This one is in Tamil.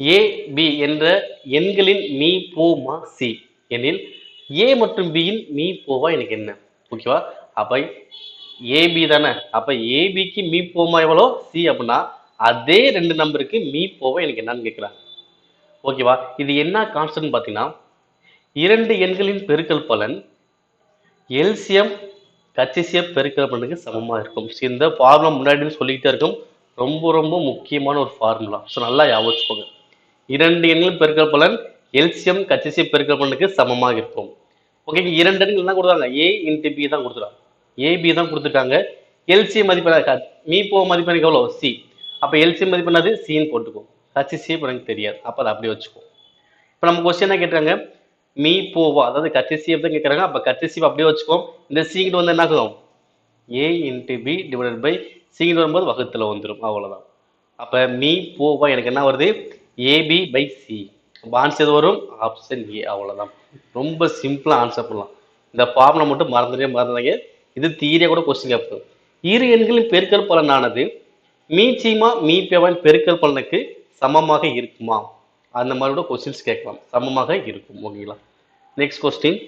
ஏ பி என்ற எண்களின் மீ போமா சி எனில் ஏ மற்றும் பியின் மீ போவா எனக்கு என்ன? ஓகேவா? அப்ப ஏபி தானே, அப்ப ஏபிக்கு மீ போமா எவ்வளோ சி அப்படின்னா அதே ரெண்டு நம்பருக்கு மீ போவா எனக்கு என்னன்னு கேட்கிறாங்க. ஓகேவா? இது என்ன கான்ஸ்டன்ட் பார்த்தீங்கன்னா இரண்டு எண்களின் பெருக்கல் பலன் எல்சியம் கச்சிசியம் பெருக்கல் பலனுக்கு சமமா இருக்கும். இந்த ஃபார்முலா முன்னாடி சொல்லிக்கிட்டே இருக்கும். ரொம்ப ரொம்ப முக்கியமான ஒரு ஃபார்முலா. ஸோ நல்லா ஞாபகம் வச்சுக்கோங்க. இரண்டு எண்களின் பெருக்கல் பலன் எல்சியம் கச்சிசியம் பெருக்கல் பலனுக்கு சமமாக இருக்கும். ஓகே, இரண்டு எண்கள் தான் கொடுத்தாங்க, ஏ இன்ட்டு பி தான் கொடுத்துருக்காங்க, ஏபி தான் கொடுத்துருக்காங்க. எல்சியம் மதிப்பு மீ போ மதிப்பு எனக்கு எவ்வளோ சி, அப்போ எல்சியம் மதிப்பு என்னது சின்னு போட்டுக்கும். கச்சிசியம் எனக்கு தெரியாது, அப்போ அதை அப்படியே வச்சுக்கும். இப்போ நம்ம கொஸ்டின் என்ன கேட்குறாங்க, மீ போவா, அதாவது கச்சிசியம் தான் கேட்குறாங்க. அப்போ கச்சிசியம் அப்படியே வச்சுக்கோம். இந்த சிங்கிட்டு வந்து என்ன ஆகும், A into B divided by சிங்கிட்டு வரும்போது வகுத்தில் வந்துடும், அவ்வளோதான். அப்போ மீ போவா எனக்கு என்ன வருது, ஏபி பை சி. ஆன்சர் எது வரும், ஆப்ஷன் ஏ. அவ்வளோதான், ரொம்ப சிம்பிளாக ஆன்சர் பண்ணலாம். இந்த ஃபார்முலா மட்டும் மறந்துடாங்க. இது தீரியா கூட கொஸ்டின் கேட்போம். இரு எண்களின் பெருக்கல் பலனானது மீச்சிமா மீபேவான் பெருக்கல் பலனுக்கு சமமாக இருக்குமா, அந்த மாதிரி கூட கொஸ்டின்ஸ் கேட்கலாம். சமமாக இருக்கும். ஓகேங்களா? Next question,